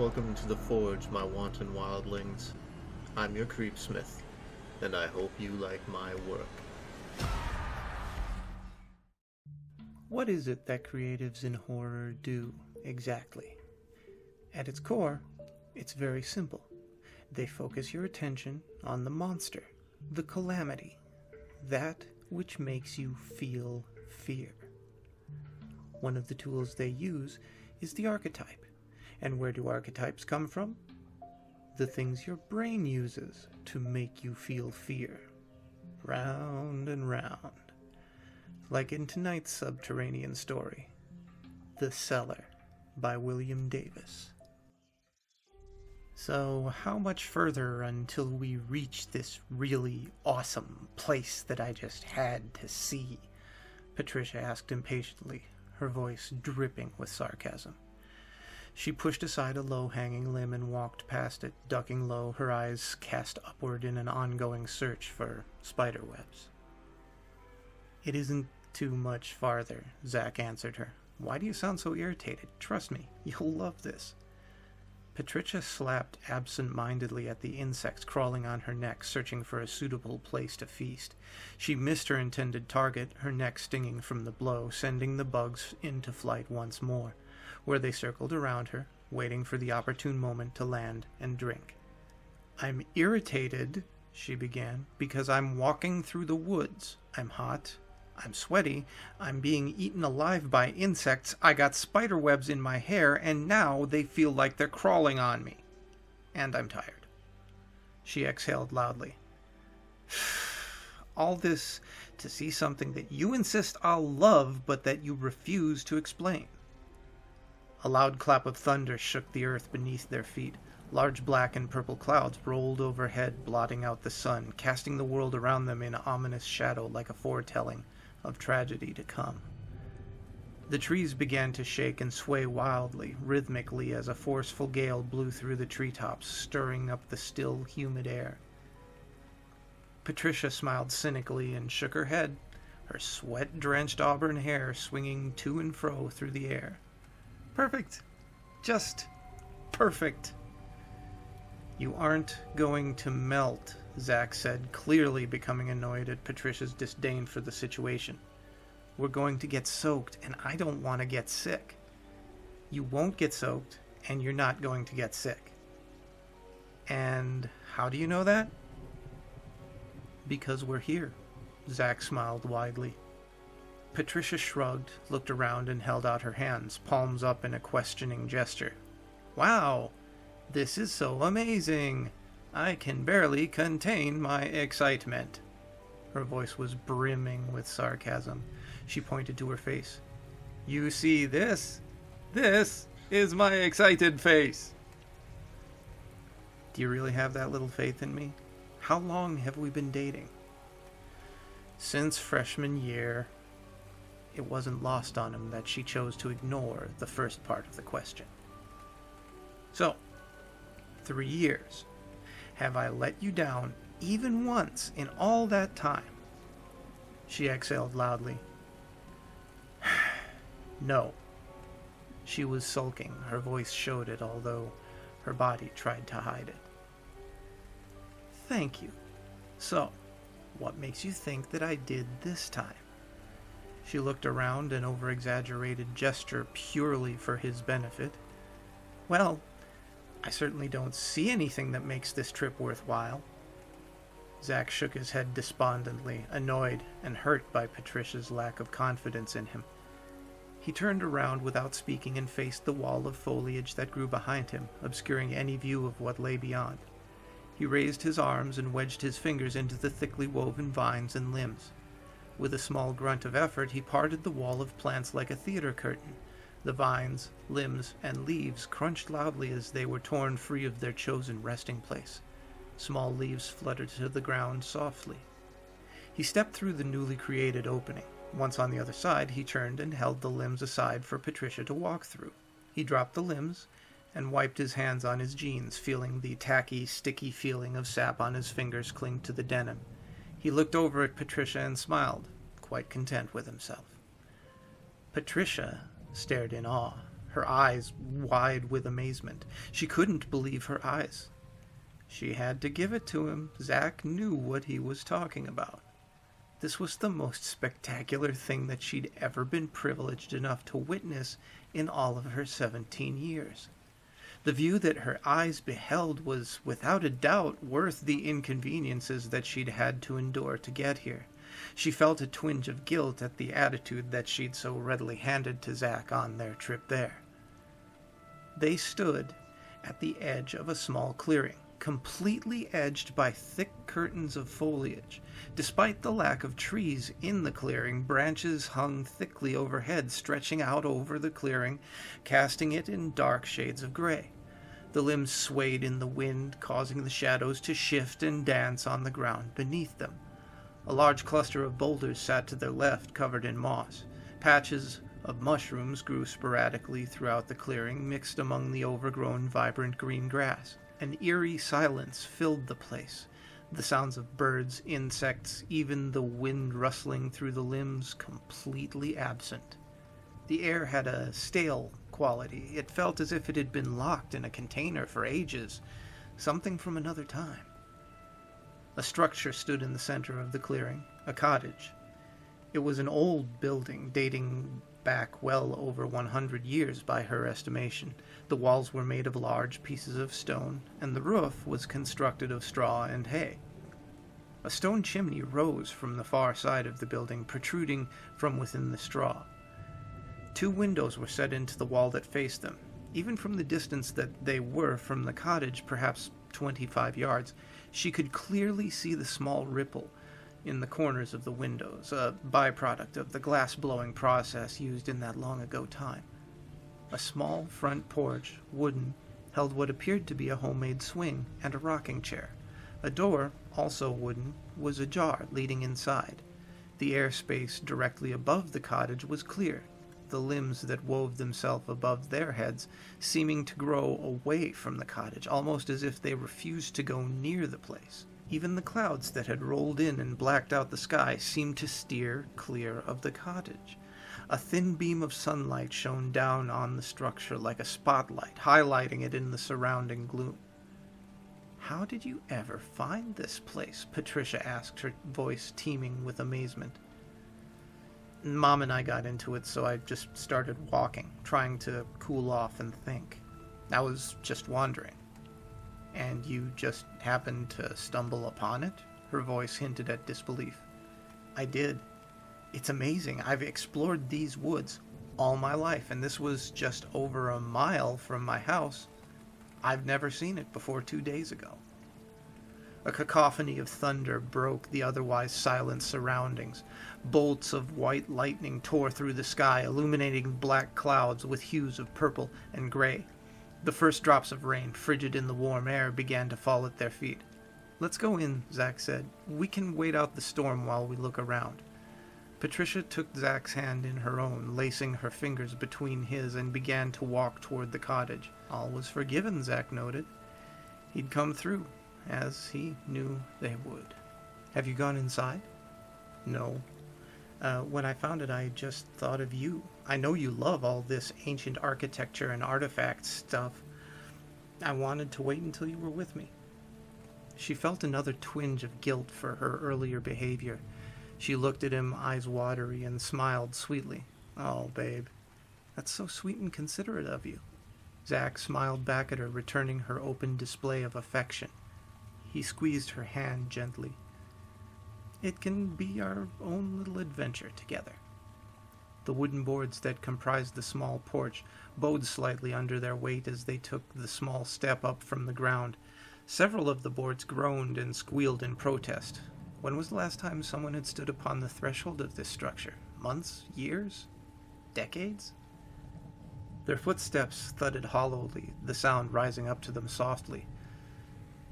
Welcome to the Forge, my wanton wildlings. I'm your creepsmith, and I hope you like my work. What is it that creatives in horror do, exactly? At its core, it's very simple. They focus your attention on the monster, the calamity, that which makes you feel fear. One of the tools they use is the archetype. And where do archetypes come from? The things your brain uses to make you feel fear. Round and round. Like in tonight's subterranean story, The Cellar by William Davis. So, how much further until we reach this really awesome place that I just had to see? Patricia asked impatiently, her voice dripping with sarcasm. She pushed aside a low-hanging limb and walked past it, ducking low, her eyes cast upward in an ongoing search for spider webs. It isn't too much farther, Zack answered her. Why do you sound so irritated? Trust me, you'll love this. Patricia slapped absent-mindedly at the insects crawling on her neck, searching for a suitable place to feast. She missed her intended target, her neck stinging from the blow, sending the bugs into flight once more, where they circled around her, waiting for the opportune moment to land and drink. I'm irritated, she began, because I'm walking through the woods. I'm hot. I'm sweaty. I'm being eaten alive by insects. I got spider webs in my hair, and now they feel like they're crawling on me. And I'm tired. She exhaled loudly. All this to see something that you insist I'll love, but that you refuse to explain. A loud clap of thunder shook the earth beneath their feet. Large black and purple clouds rolled overhead, blotting out the sun, casting the world around them in ominous shadow like a foretelling of tragedy to come. The trees began to shake and sway wildly, rhythmically, as a forceful gale blew through the treetops, stirring up the still, humid air. Patricia smiled cynically and shook her head, her sweat-drenched auburn hair swinging to and fro through the air. Perfect. Just perfect. You aren't going to melt, Zack said, clearly becoming annoyed at Patricia's disdain for the situation. We're going to get soaked, and I don't want to get sick. You won't get soaked, and you're not going to get sick. And how do you know that? Because we're here, Zack smiled widely. Patricia shrugged, looked around, and held out her hands, palms up in a questioning gesture. Wow, this is so amazing. I can barely contain my excitement. Her voice was brimming with sarcasm. She pointed to her face. You see this? This is my excited face. Do you really have that little faith in me? How long have we been dating? Since freshman year. It wasn't lost on him that she chose to ignore the first part of the question. So, 3 years. Have I let you down even once in all that time? She exhaled loudly. No. She was sulking. Her voice showed it, although her body tried to hide it. Thank you. So, what makes you think that I did this time? She looked around, an over-exaggerated gesture purely for his benefit. Well, I certainly don't see anything that makes this trip worthwhile. Zack shook his head despondently, annoyed and hurt by Patricia's lack of confidence in him. He turned around without speaking and faced the wall of foliage that grew behind him, obscuring any view of what lay beyond. He raised his arms and wedged his fingers into the thickly woven vines and limbs. With a small grunt of effort, he parted the wall of plants like a theater curtain. The vines, limbs, and leaves crunched loudly as they were torn free of their chosen resting place. Small leaves fluttered to the ground softly. He stepped through the newly created opening. Once on the other side, he turned and held the limbs aside for Patricia to walk through. He dropped the limbs and wiped his hands on his jeans, feeling the tacky, sticky feeling of sap on his fingers cling to the denim. He looked over at Patricia and smiled, quite content with himself. Patricia stared in awe, her eyes wide with amazement. She couldn't believe her eyes. She had to give it to him. Zack knew what he was talking about. This was the most spectacular thing that she'd ever been privileged enough to witness in all of her 17 years. The view that her eyes beheld was without a doubt worth the inconveniences that she'd had to endure to get here. She felt a twinge of guilt at the attitude that she'd so readily handed to Zack on their trip there. They stood at the edge of a small clearing, completely edged by thick curtains of foliage. Despite the lack of trees in the clearing, branches hung thickly overhead, stretching out over the clearing, casting it in dark shades of gray. The limbs swayed in the wind, causing the shadows to shift and dance on the ground beneath them. A large cluster of boulders sat to their left, covered in moss. Patches of mushrooms grew sporadically throughout the clearing, mixed among the overgrown, vibrant green grass. An eerie silence filled the place. The sounds of birds, insects, even the wind rustling through the limbs, completely absent. The air had a stale quality. It felt as if it had been locked in a container for ages, something from another time. A structure stood in the center of the clearing, a cottage. It was an old building, dating back well over 100 years by her estimation. The walls were made of large pieces of stone, and the roof was constructed of straw and hay. A stone chimney rose from the far side of the building, protruding from within the straw. 2 windows were set into the wall that faced them. Even from the distance that they were from the cottage, perhaps 25 yards, she could clearly see the small ripple in the corners of the windows, a byproduct of the glass-blowing process used in that long-ago time. A small front porch, wooden, held what appeared to be a homemade swing and a rocking chair. A door, also wooden, was ajar, leading inside. The airspace directly above the cottage was clear, the limbs that wove themselves above their heads seeming to grow away from the cottage, almost as if they refused to go near the place. Even the clouds that had rolled in and blacked out the sky seemed to steer clear of the cottage. A thin beam of sunlight shone down on the structure like a spotlight, highlighting it in the surrounding gloom. "How did you ever find this place?" Patricia asked, her voice teeming with amazement. "Mom and I got into it, so I just started walking, trying to cool off and think. I was just wandering." "And you just happened to stumble upon it?" Her voice hinted at disbelief. "I did. It's amazing. I've explored these woods all my life, and this was just over a mile from my house. I've never seen it before 2 days ago." A cacophony of thunder broke the otherwise silent surroundings. Bolts of white lightning tore through the sky, illuminating black clouds with hues of purple and gray. The first drops of rain, frigid in the warm air, began to fall at their feet. "Let's go in," Zack said. "We can wait out the storm while we look around." Patricia took Zack's hand in her own, lacing her fingers between his, and began to walk toward the cottage. All was forgiven, Zack noted. He'd come through, as he knew they would. "Have you gone inside?" "No. When I found it, I just thought of you. I know you love all this ancient architecture and artifact stuff. I wanted to wait until you were with me." She felt another twinge of guilt for her earlier behavior. She looked at him, eyes watery, and smiled sweetly. "Oh, babe, that's so sweet and considerate of you." Zack smiled back at her, returning her open display of affection. He squeezed her hand gently. "It can be our own little adventure together." The wooden boards that comprised the small porch bowed slightly under their weight as they took the small step up from the ground. Several of the boards groaned and squealed in protest. When was the last time someone had stood upon the threshold of this structure? Months? Years? Decades? Their footsteps thudded hollowly, the sound rising up to them softly.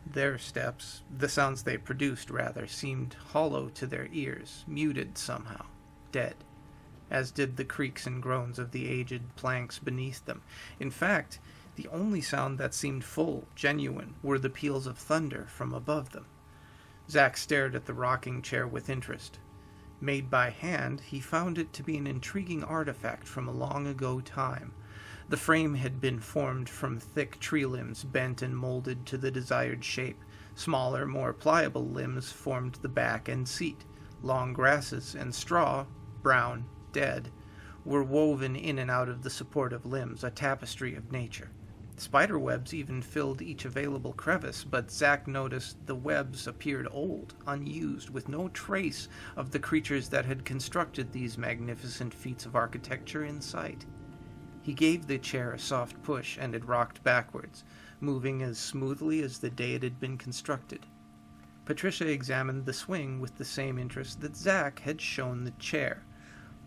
Their steps, the sounds they produced, rather, seemed hollow to their ears, muted somehow, dead, as did the creaks and groans of the aged planks beneath them. In fact, the only sound that seemed full, genuine, were the peals of thunder from above them. Zack stared at the rocking chair with interest. Made by hand, he found it to be an intriguing artifact from a long ago time. The frame had been formed from thick tree limbs bent and molded to the desired shape. Smaller, more pliable limbs formed the back and seat. Long grasses and straw, brown, dead, were woven in and out of the supportive limbs, a tapestry of nature. Spider webs even filled each available crevice, but Zack noticed the webs appeared old, unused, with no trace of the creatures that had constructed these magnificent feats of architecture in sight. He gave the chair a soft push, and it rocked backwards, moving as smoothly as the day it had been constructed. Patricia examined the swing with the same interest that Zack had shown the chair.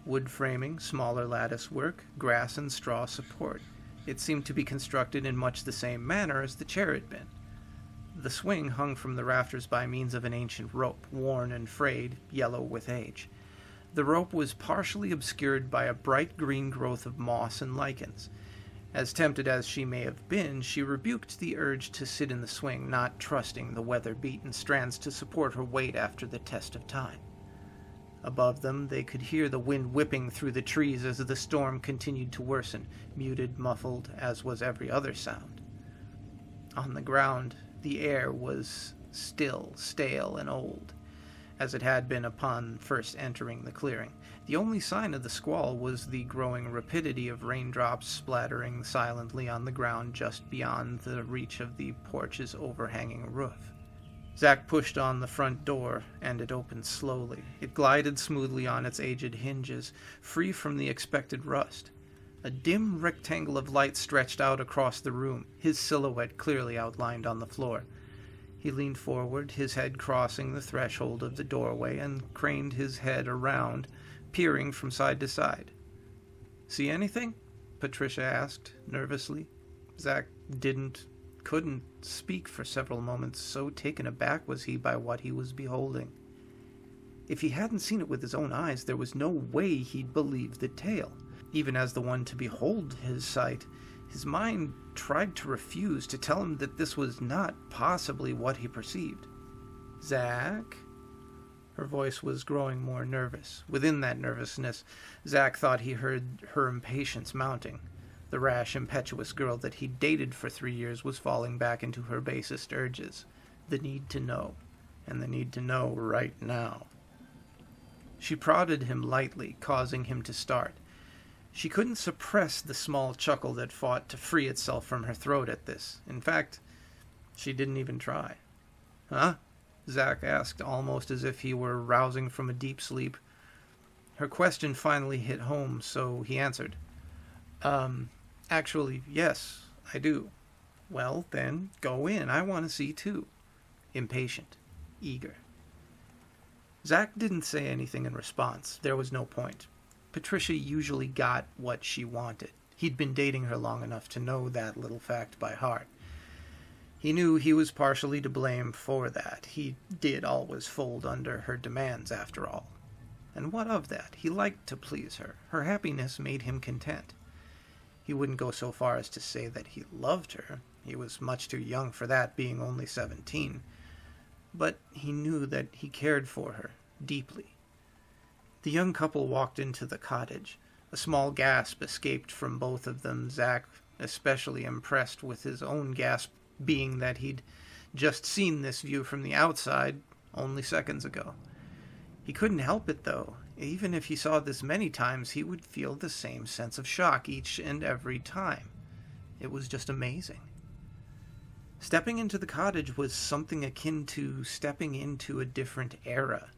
Wood framing, smaller lattice work, grass and straw support. It seemed to be constructed in much the same manner as the chair had been. The swing hung from the rafters by means of an ancient rope, worn and frayed, yellow with age. The rope was partially obscured by a bright green growth of moss and lichens. As tempted as she may have been, she rebuked the urge to sit in the swing, not trusting the weather-beaten strands to support her weight after the test of time. Above them, they could hear the wind whipping through the trees as the storm continued to worsen, muted, muffled, as was every other sound. On the ground, the air was still, stale, and old, as it had been upon first entering the clearing. The only sign of the squall was the growing rapidity of raindrops splattering silently on the ground just beyond the reach of the porch's overhanging roof. Zack pushed on the front door, and it opened slowly. It glided smoothly on its aged hinges, free from the expected rust. A dim rectangle of light stretched out across the room, his silhouette clearly outlined on the floor. He leaned forward, his head crossing the threshold of the doorway, and craned his head around, peering from side to side. "See anything?" Patricia asked, nervously. Zack couldn't speak for several moments, so taken aback was he by what he was beholding. If he hadn't seen it with his own eyes, there was no way he'd believe the tale. Even as the one to behold his sight, his mind tried to refuse, to tell him that this was not possibly what he perceived. "Zack?" Her voice was growing more nervous. Within that nervousness, Zack thought he heard her impatience mounting. The rash, impetuous girl that he'd dated for 3 years was falling back into her basest urges. The need to know, and the need to know right now. She prodded him lightly, causing him to start. She couldn't suppress the small chuckle that fought to free itself from her throat at this. In fact, she didn't even try. "Huh?" Zack asked, almost as if he were rousing from a deep sleep. Her question finally hit home, so he answered. Actually, yes, I do." "Well, then, go in. I want to see, too." Impatient. Eager. Zack didn't say anything in response. There was no point. Patricia usually got what she wanted. He'd been dating her long enough to know that little fact by heart. He knew he was partially to blame for that. He did always fold under her demands, after all. And what of that? He liked to please her. Her happiness made him content. He wouldn't go so far as to say that he loved her. He was much too young for that, being only 17. But he knew that he cared for her, deeply. The young couple walked into the cottage. A small gasp escaped from both of them, Zack especially impressed with his own gasp, being that he'd just seen this view from the outside only seconds ago. He couldn't help it, though. Even if he saw this many times, he would feel the same sense of shock each and every time. It was just amazing. Stepping into the cottage was something akin to stepping into a different era.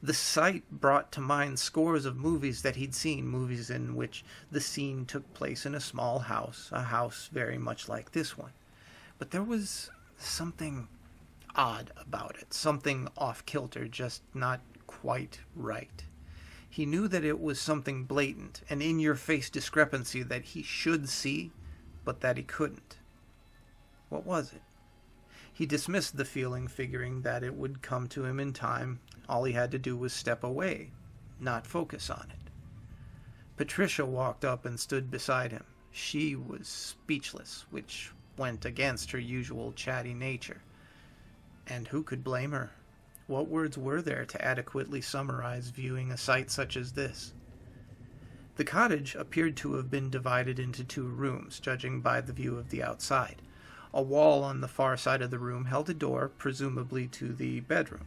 The sight brought to mind scores of movies that he'd seen, movies in which the scene took place in a small house, a house very much like this one. But there was something odd about it, something off-kilter, just not quite right. He knew that it was something blatant, an in-your-face discrepancy that he should see, but that he couldn't. What was it? He dismissed the feeling, figuring that it would come to him in time. All he had to do was step away, not focus on it. Patricia walked up and stood beside him. She was speechless, which went against her usual chatty nature. And who could blame her? What words were there to adequately summarize viewing a sight such as this? The cottage appeared to have been divided into 2 rooms, judging by the view of the outside. A wall on the far side of the room held a door, presumably to the bedroom.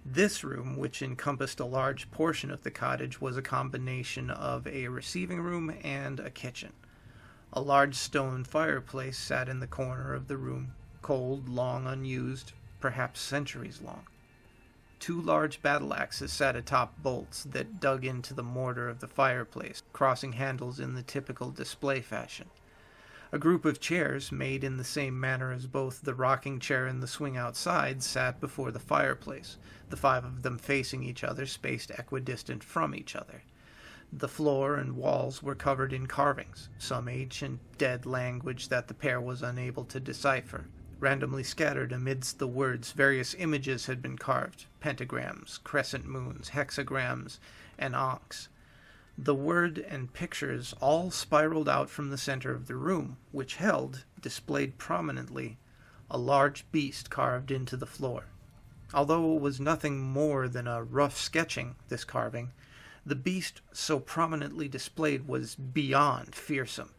This room, which encompassed a large portion of the cottage, was a combination of a receiving room and a kitchen. A large stone fireplace sat in the corner of the room, cold, long unused, perhaps centuries long. 2 large battle axes sat atop bolts that dug into the mortar of the fireplace, crossing handles in the typical display fashion. A group of chairs, made in the same manner as both the rocking chair and the swing outside, sat before the fireplace, the 5 of them facing each other, spaced equidistant from each other. The floor and walls were covered in carvings, some ancient dead language that the pair was unable to decipher. Randomly scattered amidst the words, various images had been carved: pentagrams, crescent moons, hexagrams, and ankhs. The word and pictures all spiraled out from the center of the room, which held, displayed prominently, a large beast carved into the floor. Although it was nothing more than a rough sketching, this carving, the beast so prominently displayed was beyond fearsome.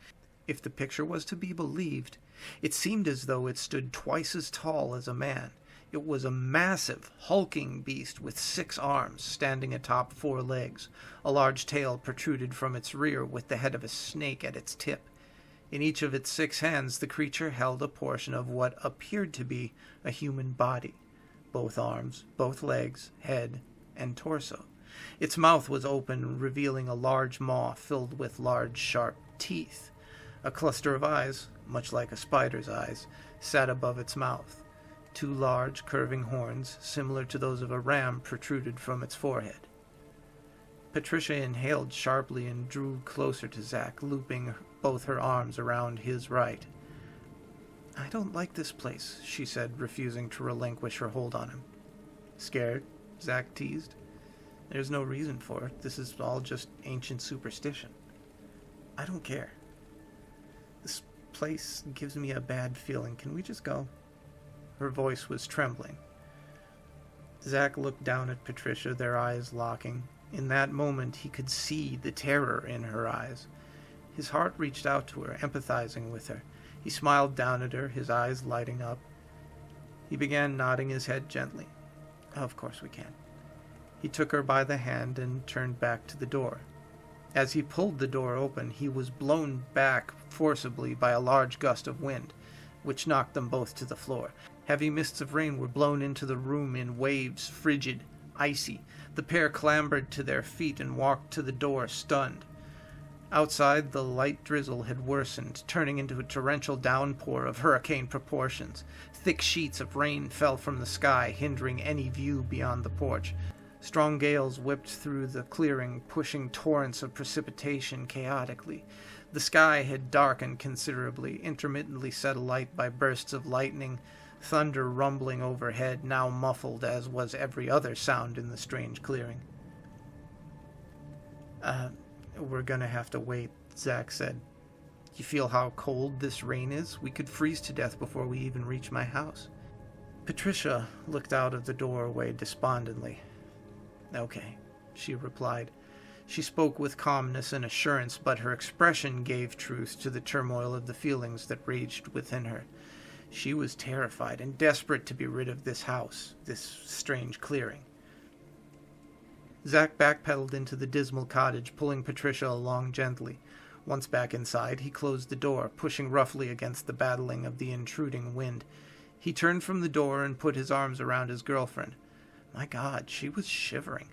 If the picture was to be believed, it seemed as though it stood twice as tall as a man. It was a massive, hulking beast with 6 arms, standing atop 4 legs. A large tail protruded from its rear, with the head of a snake at its tip. In each of its 6 hands, the creature held a portion of what appeared to be a human body: both arms, both legs, head, and torso. Its mouth was open, revealing a large maw filled with large, sharp teeth. A cluster of eyes, much like a spider's eyes, sat above its mouth. 2 large, curving horns, similar to those of a ram, protruded from its forehead. Patricia inhaled sharply and drew closer to Zack, looping both her arms around his right. "I don't like this place," she said, refusing to relinquish her hold on him. "Scared?" Zack teased. "There's no reason for it. This is all just ancient superstition." "I don't care. This place gives me a bad feeling. Can we just go?" Her voice was trembling. Zack looked down at Patricia, their eyes locking. In that moment, he could see the terror in her eyes. His heart reached out to her, empathizing with her. He smiled down at her, his eyes lighting up. He began nodding his head gently. "Of course we can." He took her by the hand and turned back to the door. As he pulled the door open, he was blown back forcibly by a large gust of wind, which knocked them both to the floor. Heavy mists of rain were blown into the room in waves, frigid, icy. The pair clambered to their feet and walked to the door, stunned. Outside, the light drizzle had worsened, turning into a torrential downpour of hurricane proportions. Thick sheets of rain fell from the sky, hindering any view beyond the porch. Strong gales whipped through the clearing, pushing torrents of precipitation chaotically. The sky had darkened considerably, intermittently set alight by bursts of lightning, thunder rumbling overhead, now muffled as was every other sound in the strange clearing. We're gonna have to wait," Zack said. "You feel how cold this rain is? We could freeze to death before we even reach my house." Patricia looked out of the doorway despondently. "Okay," she replied. She spoke with calmness and assurance, but her expression gave truth to the turmoil of the feelings that raged within her. She was terrified and desperate to be rid of this house, this strange clearing. Zack backpedaled into the dismal cottage, pulling Patricia along gently. Once back inside, he closed the door, pushing roughly against the battling of the intruding wind. He turned from the door and put his arms around his girlfriend. My God, she was shivering.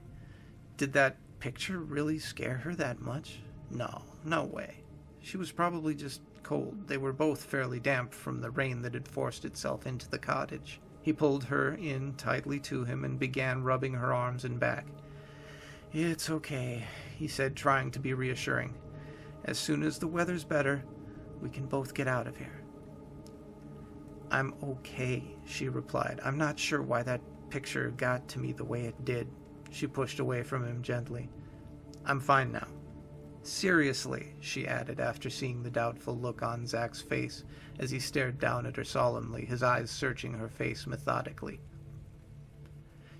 Did that picture really scare her that much? No way. She was probably just cold. They were both fairly damp from the rain that had forced itself into the cottage. He pulled her in tightly to him and began rubbing her arms and back. "It's okay," he said, trying to be reassuring. "As soon as the weather's better, we can both get out of here." "I'm okay," she replied. "I'm not sure why that picture got to me the way it did." She pushed away from him gently. "I'm fine now. Seriously," she added, after seeing the doubtful look on Zack's face as he stared down at her solemnly, his eyes searching her face methodically.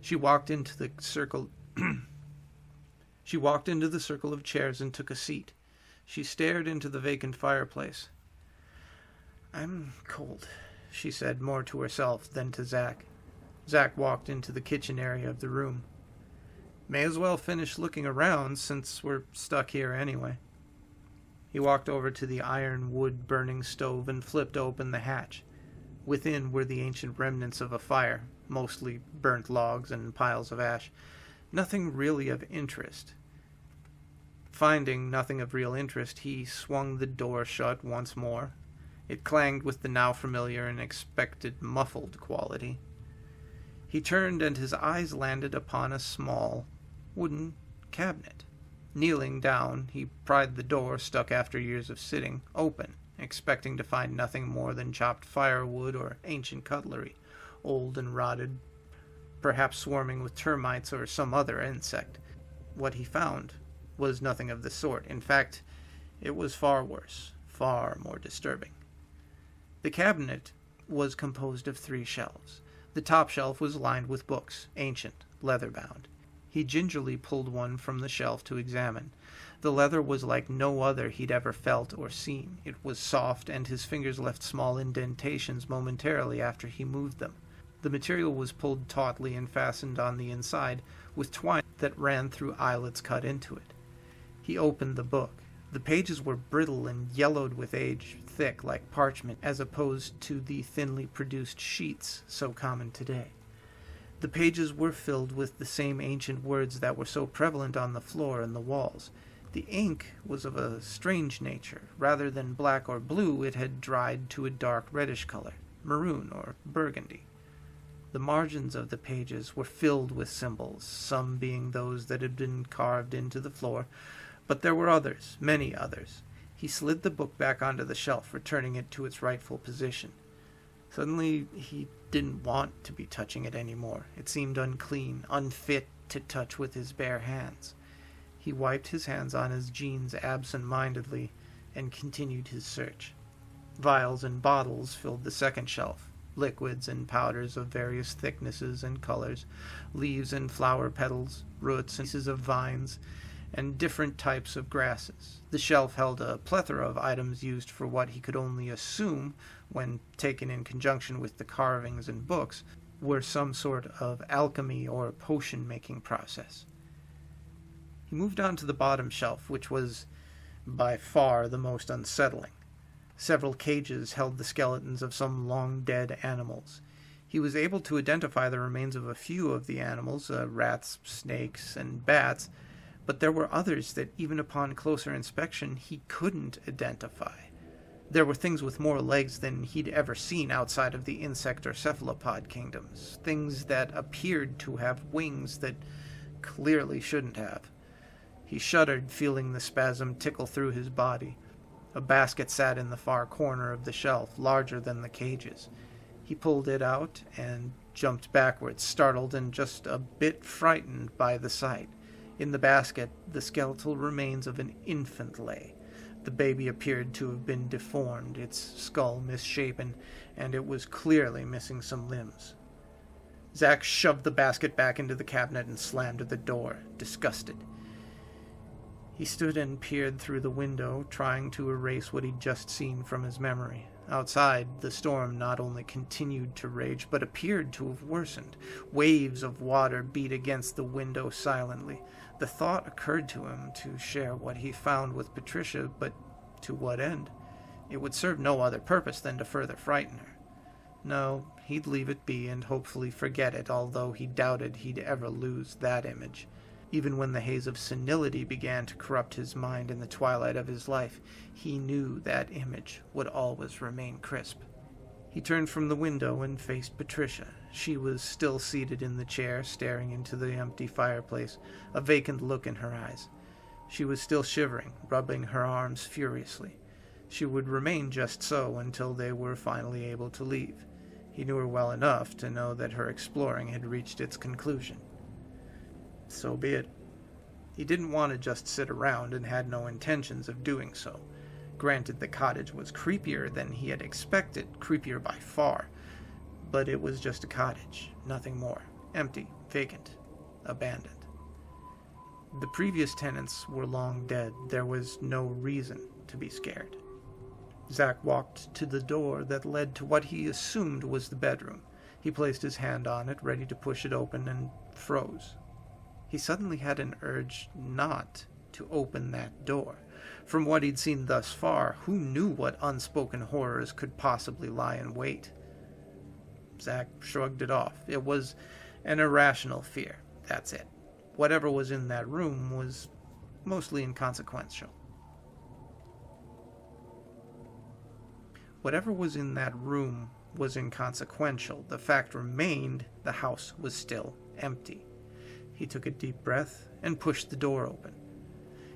She walked into the circle of chairs and took a seat. She stared into the vacant fireplace. "I'm cold," she said, more to herself than to Zack. Zack walked into the kitchen area of the room. "May as well finish looking around since we're stuck here anyway." He walked over to the iron wood burning stove and flipped open the hatch. Within were the ancient remnants of a fire, mostly burnt logs and piles of ash. Nothing really of interest. Finding nothing of real interest, he swung the door shut once more. It clanged with the now familiar and expected muffled quality. He turned, and his eyes landed upon a small wooden cabinet. Kneeling down, he pried the door, stuck after years of sitting, open, expecting to find nothing more than chopped firewood or ancient cutlery, old and rotted, perhaps swarming with termites or some other insect. What he found was nothing of the sort. In fact, it was far worse, far more disturbing. The cabinet was composed of 3 shelves. The top shelf was lined with books, ancient, leather-bound. He gingerly pulled one from the shelf to examine. The leather was like no other he'd ever felt or seen. It was soft, and his fingers left small indentations momentarily after he moved them. The material was pulled tautly and fastened on the inside with twine that ran through eyelets cut into it. He opened the book. The pages were brittle and yellowed with age, thick like parchment, as opposed to the thinly produced sheets so common today. The pages were filled with the same ancient words that were so prevalent on the floor and the walls. The ink was of a strange nature. Rather than black or blue, it had dried to a dark reddish color, maroon or burgundy. The margins of the pages were filled with symbols, some being those that had been carved into the floor, but there were others, many others. He slid the book back onto the shelf, returning it to its rightful position. Suddenly, he didn't want to be touching it anymore. It seemed unclean, unfit to touch with his bare hands. He wiped his hands on his jeans absent-mindedly and continued his search. Vials and bottles filled the second shelf, liquids and powders of various thicknesses and colors, leaves and flower petals, roots and pieces of vines, and different types of grasses. The shelf held a plethora of items used for what he could only assume, when taken in conjunction with the carvings and books, were some sort of alchemy or potion-making process. He moved on to the bottom shelf, which was by far the most unsettling. Several cages held the skeletons of some long-dead animals. He was able to identify the remains of a few of the animals, rats, snakes, and bats, but there were others that, even upon closer inspection, he couldn't identify. There were things with more legs than he'd ever seen outside of the insect or cephalopod kingdoms, things that appeared to have wings that clearly shouldn't have. He shuddered, feeling the spasm tickle through his body. A basket sat in the far corner of the shelf, larger than the cages. He pulled it out and jumped backwards, startled and just a bit frightened by the sight. In the basket, the skeletal remains of an infant lay. The baby appeared to have been deformed, its skull misshapen, and it was clearly missing some limbs. Zack shoved the basket back into the cabinet and slammed the door, disgusted. He stood and peered through the window, trying to erase what he'd just seen from his memory. Outside, the storm not only continued to rage, but appeared to have worsened. Waves of water beat against the window silently. The thought occurred to him to share what he found with Patricia, but to what end? It would serve no other purpose than to further frighten her. No, he'd leave it be and hopefully forget it, although he doubted he'd ever lose that image. Even when the haze of senility began to corrupt his mind in the twilight of his life, he knew that image would always remain crisp. He turned from the window and faced Patricia. She was still seated in the chair, staring into the empty fireplace, a vacant look in her eyes. She was still shivering, rubbing her arms furiously. She would remain just so until they were finally able to leave. He knew her well enough to know that her exploring had reached its conclusion. So be it. He didn't want to just sit around and had no intentions of doing so. Granted, the cottage was creepier than he had expected, creepier by far. But it was just a cottage, nothing more. Empty, vacant, abandoned. The previous tenants were long dead. There was no reason to be scared. Zack walked to the door that led to what he assumed was the bedroom. He placed his hand on it, ready to push it open, and froze. He suddenly had an urge not to open that door. From what he'd seen thus far, who knew what unspoken horrors could possibly lie in wait? Zack shrugged it off. It was an irrational fear. That's it. Whatever was in that room was mostly inconsequential. Whatever was in that room was inconsequential. The fact remained the house was still empty. He took a deep breath and pushed the door open.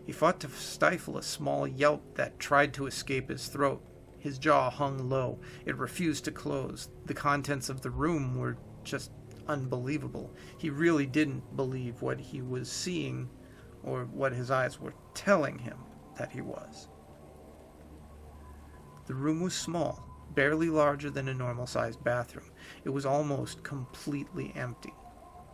He fought to stifle a small yelp that tried to escape his throat. His jaw hung low. It refused to close. The contents of the room were just unbelievable. He really didn't believe what he was seeing or what his eyes were telling him that he was. The room was small, barely larger than a normal-sized bathroom. It was almost completely empty.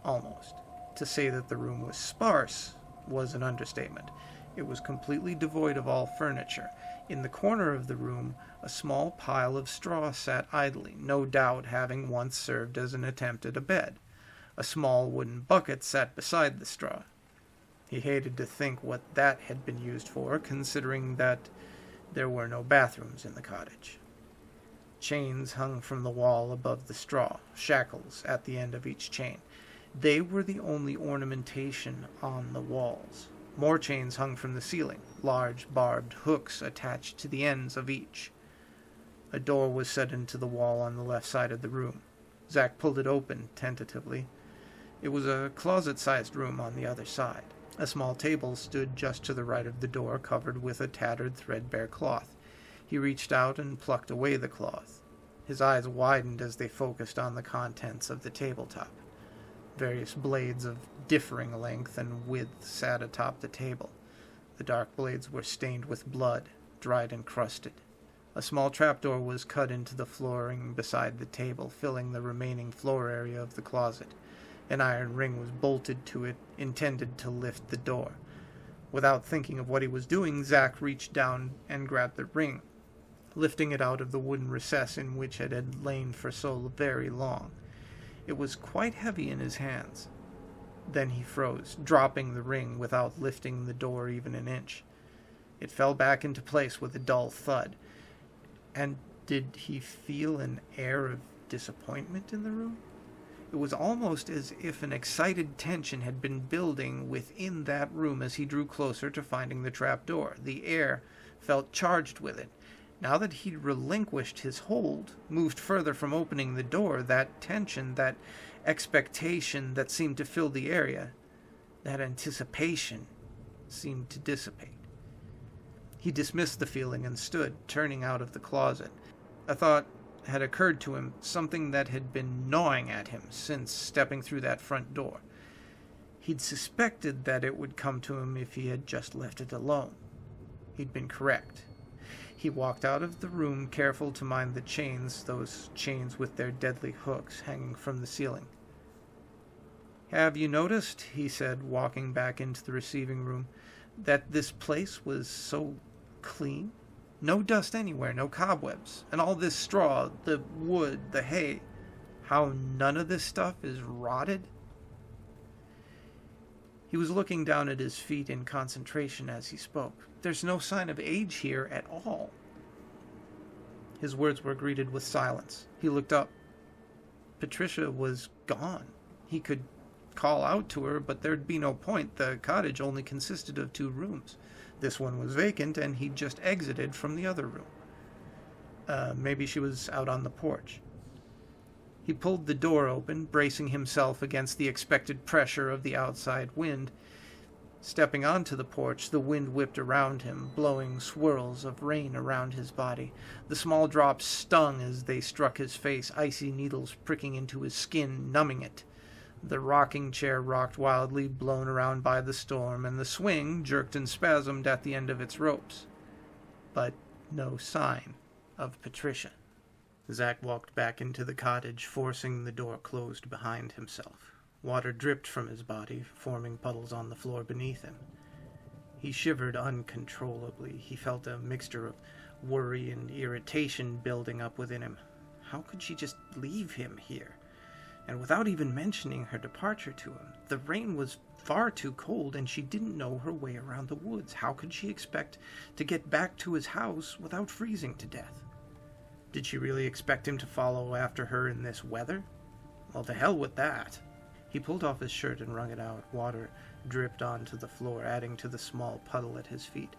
Almost. To say that the room was sparse was an understatement. It was completely devoid of all furniture. In the corner of the room, a small pile of straw sat idly, no doubt having once served as an attempt at a bed. A small wooden bucket sat beside the straw. He hated to think what that had been used for, considering that there were no bathrooms in the cottage. Chains hung from the wall above the straw, shackles at the end of each chain. They were the only ornamentation on the walls. More chains hung from the ceiling, large barbed hooks attached to the ends of each. A door was set into the wall on the left side of the room. Zack pulled it open, tentatively. It was a closet-sized room on the other side. A small table stood just to the right of the door, covered with a tattered, threadbare cloth. He reached out and plucked away the cloth. His eyes widened as they focused on the contents of the tabletop. Various blades of differing length and width sat atop the table. The dark blades were stained with blood, dried and crusted. A small trapdoor was cut into the flooring beside the table, filling the remaining floor area of the closet. An iron ring was bolted to it, intended to lift the door. Without thinking of what he was doing, Zack reached down and grabbed the ring, lifting it out of the wooden recess in which it had lain for so very long. It was quite heavy in his hands. Then he froze, dropping the ring without lifting the door even an inch. It fell back into place with a dull thud. And did he feel an air of disappointment in the room? It was almost as if an excited tension had been building within that room as he drew closer to finding the trapdoor. The air felt charged with it. Now that he'd relinquished his hold, moved further from opening the door, that tension, that expectation that seemed to fill the area, that anticipation seemed to dissipate. He dismissed the feeling and stood, turning out of the closet. A thought had occurred to him, something that had been gnawing at him since stepping through that front door. He'd suspected that it would come to him if he had just left it alone. He'd been correct. He walked out of the room, careful to mind the chains, those chains with their deadly hooks hanging from the ceiling. "Have you noticed," he said, walking back into the receiving room, "that this place was so clean? No dust anywhere, no cobwebs. And all this straw, the wood, the hay. How none of this stuff is rotted?" He was looking down at his feet in concentration as he spoke. "There's no sign of age here at all." His words were greeted with silence. He looked up. Patricia was gone. He could call out to her, but there'd be no point. The cottage only consisted of 2 rooms. This one was vacant, and he'd just exited from the other room. Maybe she was out on the porch. He pulled the door open, bracing himself against the expected pressure of the outside wind. Stepping onto the porch, the wind whipped around him, blowing swirls of rain around his body. The small drops stung as they struck his face, icy needles pricking into his skin, numbing it. The rocking chair rocked wildly, blown around by the storm, and the swing jerked and spasmed at the end of its ropes. But no sign of Patricia. Zack walked back into the cottage, forcing the door closed behind himself. Water dripped from his body, forming puddles on the floor beneath him. He shivered uncontrollably. He felt a mixture of worry and irritation building up within him. How could she just leave him here? And without even mentioning her departure to him. The rain was far too cold, and she didn't know her way around the woods. How could she expect to get back to his house without freezing to death? Did she really expect him to follow after her in this weather? Well, to hell with that. He pulled off his shirt and wrung it out. Water dripped onto the floor, adding to the small puddle at his feet.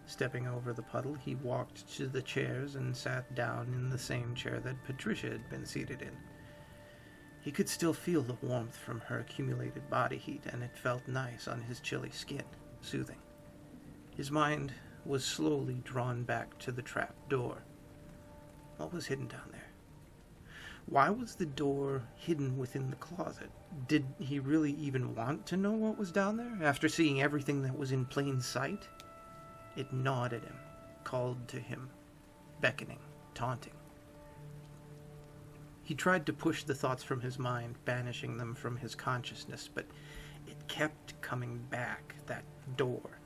Stepping over the puddle, he walked to the chairs and sat down in the same chair that Patricia had been seated in. He could still feel the warmth from her accumulated body heat, and it felt nice on his chilly skin, soothing. His mind was slowly drawn back to the trap door. What was hidden down there? Why was the door hidden within the closet? Did he really even want to know what was down there, after seeing everything that was in plain sight? It gnawed at him, called to him, beckoning, taunting. He tried to push the thoughts from his mind, banishing them from his consciousness, but it kept coming back, that door.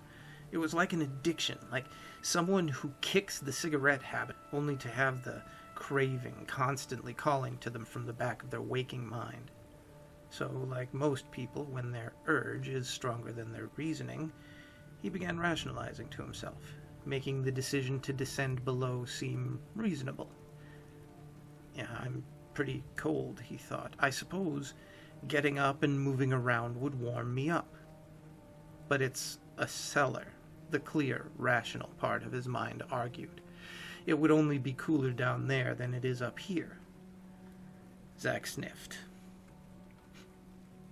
It was like an addiction, like someone who kicks the cigarette habit, only to have the craving constantly calling to them from the back of their waking mind. So, like most people, when their urge is stronger than their reasoning, he began rationalizing to himself, making the decision to descend below seem reasonable. Yeah, I'm pretty cold, he thought. I suppose getting up and moving around would warm me up. But it's a cellar, the clear, rational part of his mind argued. It would only be cooler down there than it is up here. Zack sniffed.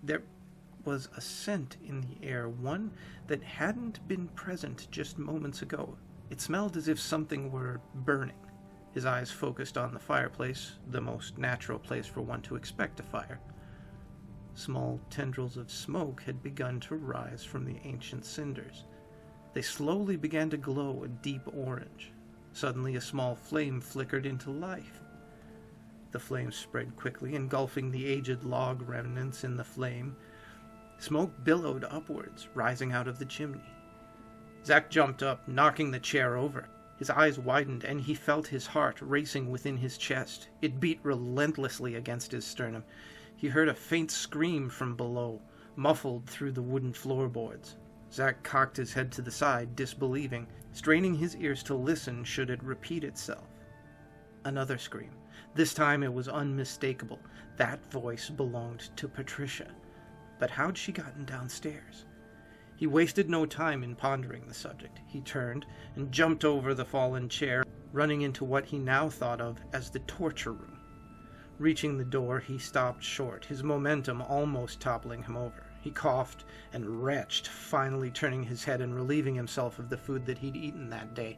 There was a scent in the air, one that hadn't been present just moments ago. It smelled as if something were burning. His eyes focused on the fireplace, the most natural place for one to expect a fire. Small tendrils of smoke had begun to rise from the ancient cinders. They slowly began to glow a deep orange. Suddenly a small flame flickered into life. The flame spread quickly, engulfing the aged log remnants in the flame. Smoke billowed upwards, rising out of the chimney. Zack jumped up, knocking the chair over. His eyes widened, and he felt his heart racing within his chest. It beat relentlessly against his sternum. He heard a faint scream from below, muffled through the wooden floorboards. Zack cocked his head to the side, disbelieving, straining his ears to listen should it repeat itself. Another scream. This time it was unmistakable. That voice belonged to Patricia. But how'd she gotten downstairs? He wasted no time in pondering the subject. He turned and jumped over the fallen chair, running into what he now thought of as the torture room. Reaching the door, he stopped short, his momentum almost toppling him over. He coughed and retched, finally turning his head and relieving himself of the food that he'd eaten that day.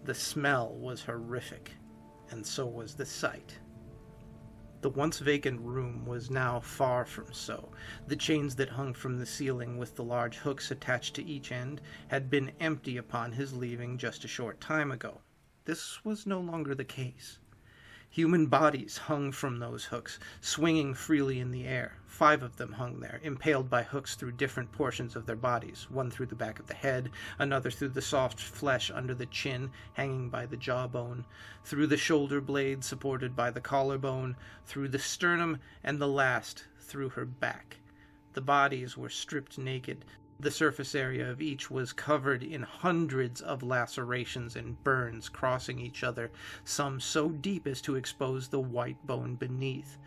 The smell was horrific, and so was the sight. The once vacant room was now far from so. The chains that hung from the ceiling with the large hooks attached to each end had been empty upon his leaving just a short time ago. This was no longer the case. Human bodies hung from those hooks, swinging freely in the air. 5 of them hung there, impaled by hooks through different portions of their bodies, one through the back of the head, another through the soft flesh under the chin, hanging by the jawbone, through the shoulder blade supported by the collarbone, through the sternum, and the last through her back. The bodies were stripped naked. The surface area of each was covered in hundreds of lacerations and burns crossing each other, some so deep as to expose the white bone beneath.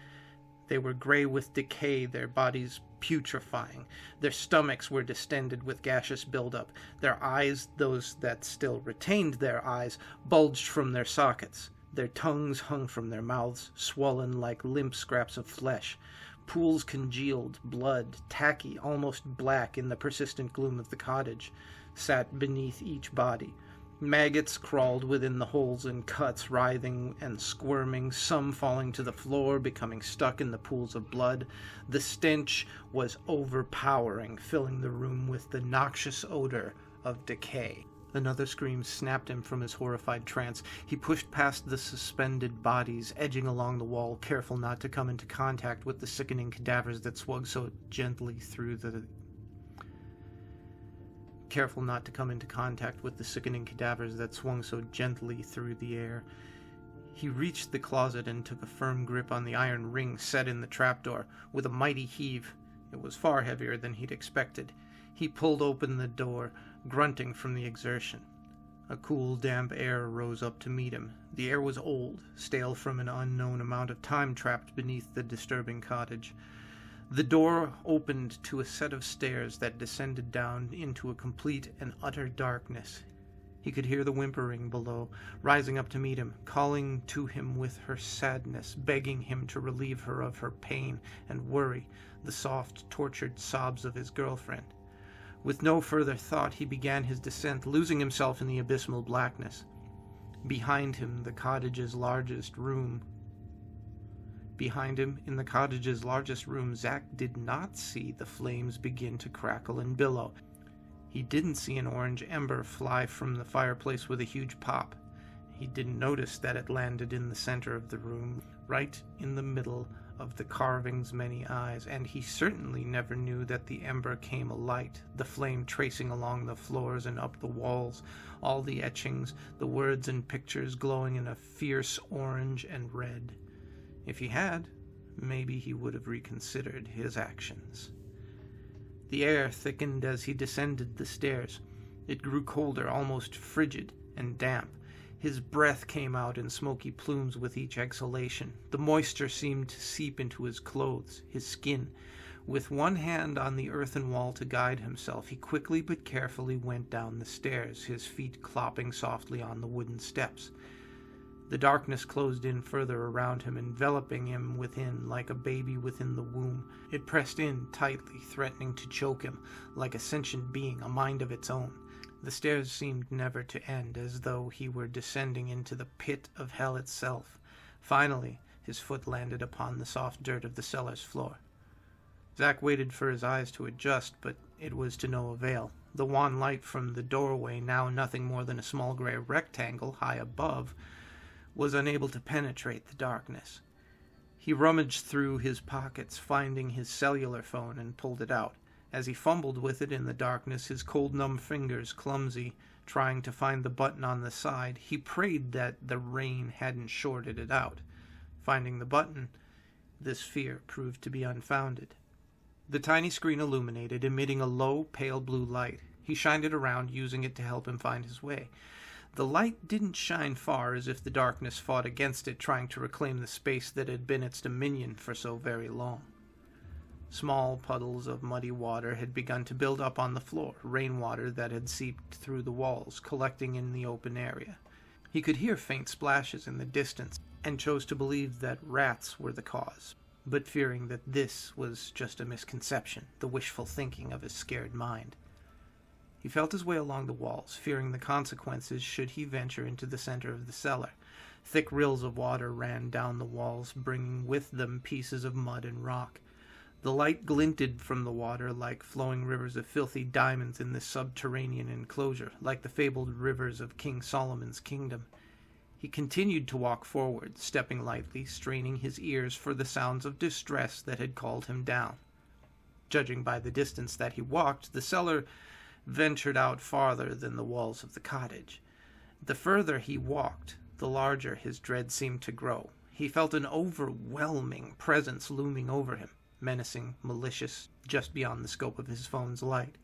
They were gray with decay, their bodies putrefying. Their stomachs were distended with gaseous buildup. Their eyes, those that still retained their eyes, bulged from their sockets. Their tongues hung from their mouths, swollen like limp scraps of flesh. Pools congealed, blood, tacky, almost black in the persistent gloom of the cottage, sat beneath each body. Maggots crawled within the holes and cuts, writhing and squirming, some falling to the floor, becoming stuck in the pools of blood. The stench was overpowering, filling the room with the noxious odor of decay. Another scream snapped him from his horrified trance. He pushed past the suspended bodies, edging along the wall, careful not to come into contact with the sickening cadavers that swung so gently through the air. He reached the closet and took a firm grip on the iron ring set in the trapdoor. With a mighty heave, it was far heavier than he'd expected, he pulled open the door, grunting from the exertion. A cool, damp air rose up to meet him. The air was old, stale from an unknown amount of time trapped beneath the disturbing cottage. The door opened to a set of stairs that descended down into a complete and utter darkness. He could hear the whimpering below, rising up to meet him, calling to him with her sadness, begging him to relieve her of her pain and worry, the soft, tortured sobs of his girlfriend. With no further thought, he began his descent, losing himself in the abysmal blackness. Behind him, in the cottage's largest room, Zack did not see the flames begin to crackle and billow. He didn't see an orange ember fly from the fireplace with a huge pop. He didn't notice that it landed in the center of the room, right in the middle of the carving's many eyes, and he certainly never knew that the ember came alight, the flame tracing along the floors and up the walls, all the etchings, the words and pictures glowing in a fierce orange and red. If he had, maybe he would have reconsidered his actions. The air thickened as he descended the stairs. It grew colder, almost frigid and damp. His breath came out in smoky plumes with each exhalation. The moisture seemed to seep into his clothes, his skin. With one hand on the earthen wall to guide himself, he quickly but carefully went down the stairs, his feet clopping softly on the wooden steps. The darkness closed in further around him, enveloping him within like a baby within the womb. It pressed in tightly, threatening to choke him, like a sentient being, a mind of its own. The stairs seemed never to end, as though he were descending into the pit of hell itself. Finally, his foot landed upon the soft dirt of the cellar's floor. Zack waited for his eyes to adjust, but it was to no avail. The wan light from the doorway, now nothing more than a small gray rectangle high above, was unable to penetrate the darkness. He rummaged through his pockets, finding his cellular phone, and pulled it out. As he fumbled with it in the darkness, his cold, numb fingers clumsy, trying to find the button on the side, he prayed that the rain hadn't shorted it out. Finding the button, this fear proved to be unfounded. The tiny screen illuminated, emitting a low, pale blue light. He shined it around, using it to help him find his way. The light didn't shine far, as if the darkness fought against it, trying to reclaim the space that had been its dominion for so very long. Small puddles of muddy water had begun to build up on the floor, rainwater that had seeped through the walls, collecting in the open area. He could hear faint splashes in the distance, and chose to believe that rats were the cause, but fearing that this was just a misconception, the wishful thinking of his scared mind. He felt his way along the walls, fearing the consequences should he venture into the center of the cellar. Thick rills of water ran down the walls, bringing with them pieces of mud and rock. The light glinted from the water like flowing rivers of filthy diamonds in this subterranean enclosure, like the fabled rivers of King Solomon's kingdom. He continued to walk forward, stepping lightly, straining his ears for the sounds of distress that had called him down. Judging by the distance that he walked, the cellar ventured out farther than the walls of the cottage. The further he walked, the larger his dread seemed to grow. He felt an overwhelming presence looming over him, menacing, malicious, just beyond the scope of his phone's light.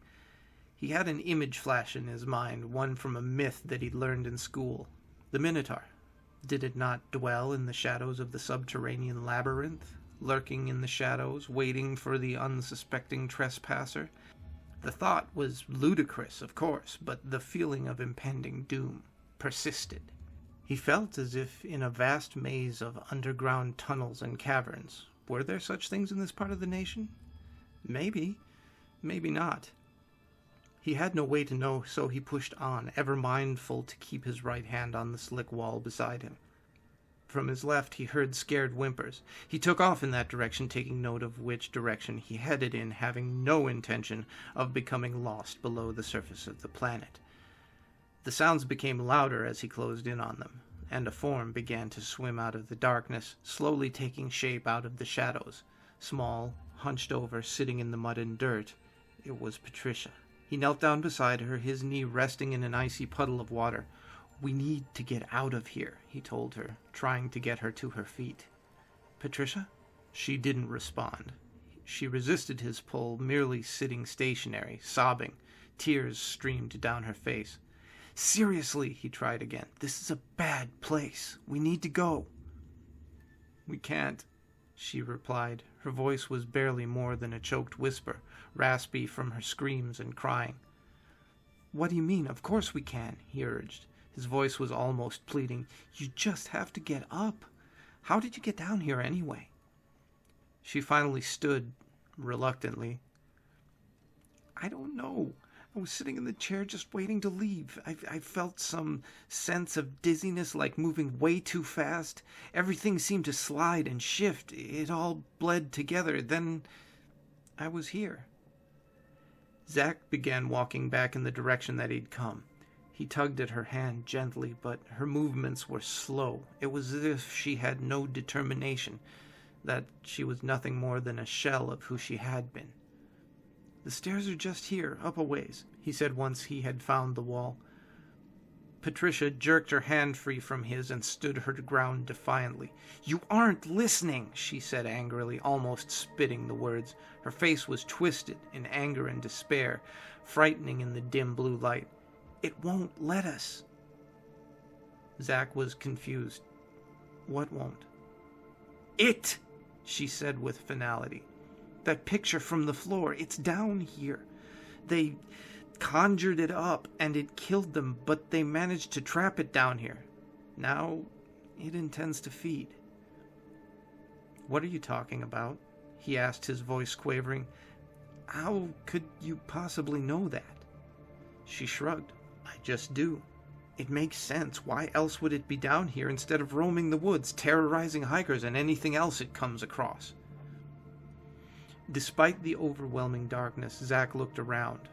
He had an image flash in his mind, one from a myth that he'd learned in school. The Minotaur. Did it not dwell in the shadows of the subterranean labyrinth, lurking in the shadows, waiting for the unsuspecting trespasser? The thought was ludicrous, of course, but the feeling of impending doom persisted. He felt as if in a vast maze of underground tunnels and caverns. Were there such things in this part of the nation? Maybe. Maybe not. He had no way to know, so he pushed on, ever mindful to keep his right hand on the slick wall beside him. From his left he heard scared whimpers. He took off in that direction, taking note of which direction he headed in, having no intention of becoming lost below the surface of the planet. The sounds became louder as he closed in on them, and a form began to swim out of the darkness, slowly taking shape out of the shadows. Small, hunched over, sitting in the mud and dirt. It was Patricia. He knelt down beside her, his knee resting in an icy puddle of water. "We need to get out of here," he told her, trying to get her to her feet. "Patricia?" She didn't respond. She resisted his pull, merely sitting stationary, sobbing. Tears streamed down her face. "Seriously," he tried again. "This is a bad place. We need to go." "We can't," she replied. Her voice was barely more than a choked whisper, raspy from her screams and crying. "What do you mean? Of course we can," he urged. His voice was almost pleading. "You just have to get up. How did you get down here anyway?" She finally stood, reluctantly. "I don't know. I was sitting in the chair just waiting to leave. I felt some sense of dizziness, like moving way too fast. Everything seemed to slide and shift. It all bled together. Then I was here." Zach began walking back in the direction that he'd come. He tugged at her hand gently, but her movements were slow. It was as if she had no determination, that she was nothing more than a shell of who she had been. "The stairs are just here, up a ways," he said once he had found the wall. Patricia jerked her hand free from his and stood her ground defiantly. "You aren't listening," she said angrily, almost spitting the words. Her face was twisted in anger and despair, frightening in the dim blue light. "It won't let us." Zach was confused. "What won't?" "It!" she said with finality. "That picture from the floor, it's down here. They conjured it up and it killed them, but they managed to trap it down here. Now it intends to feed." "What are you talking about?" he asked, his voice quavering. "How could you possibly know that?" She shrugged. "I just do. It makes sense. Why else would it be down here instead of roaming the woods, terrorizing hikers and anything else it comes across?" Despite the overwhelming darkness, Zach looked around.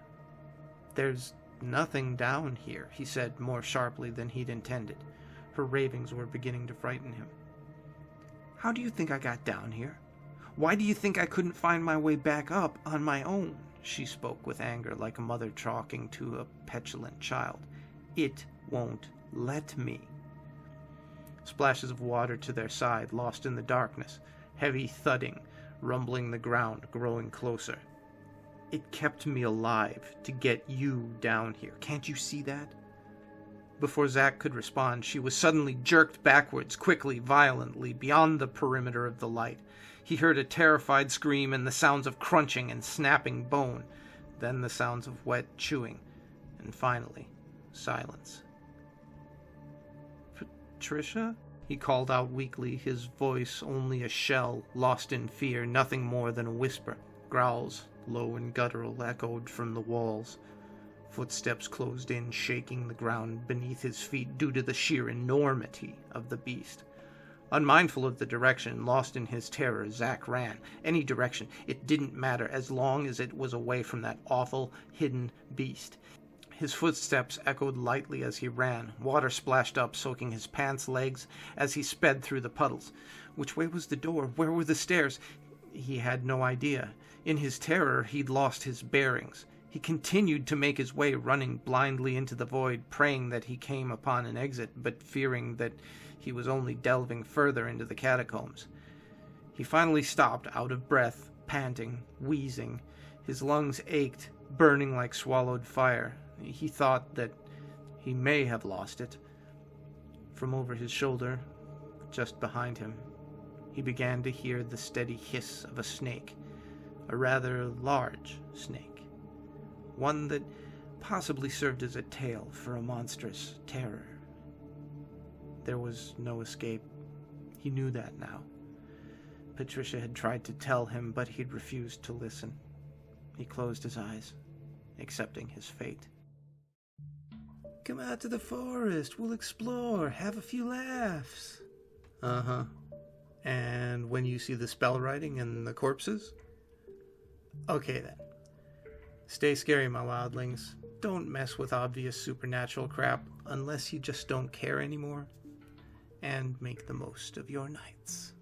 "There's nothing down here," he said more sharply than he'd intended. Her ravings were beginning to frighten him. "How do you think I got down here? Why do you think I couldn't find my way back up on my own?" She spoke with anger, like a mother talking to a petulant child. "It won't let me." Splashes of water to their side, lost in the darkness. Heavy thudding, rumbling the ground, growing closer. "It kept me alive to get you down here. Can't you see that?" Before Zach could respond, she was suddenly jerked backwards, quickly, violently, beyond the perimeter of the light. He heard a terrified scream and the sounds of crunching and snapping bone, then the sounds of wet chewing, and finally, silence. "Patricia?" he called out weakly, his voice only a shell, lost in fear, nothing more than a whisper. Growls, low and guttural, echoed from the walls. Footsteps closed in, shaking the ground beneath his feet due to the sheer enormity of the beast. Unmindful of the direction, lost in his terror, Zach ran. Any direction, it didn't matter, as long as it was away from that awful, hidden beast. His footsteps echoed lightly as he ran. Water splashed up, soaking his pants, legs, as he sped through the puddles. Which way was the door? Where were the stairs? He had no idea. In his terror, he'd lost his bearings. He continued to make his way, running blindly into the void, praying that he came upon an exit, but fearing that he was only delving further into the catacombs. He finally stopped, out of breath, panting, wheezing. His lungs ached, burning like swallowed fire. He thought that he may have lost it. From over his shoulder, just behind him, he began to hear the steady hiss of a snake, a rather large snake, one that possibly served as a tail for a monstrous terror. There was no escape. He knew that now. Patricia had tried to tell him, but he'd refused to listen. He closed his eyes, accepting his fate. "Come out to the forest. We'll explore. Have a few laughs." "Uh-huh. And when you see the spell writing and the corpses?" "Okay, then. Stay scary, my wildlings. don't mess with obvious supernatural crap unless you just don't care anymore, and make the most of your nights.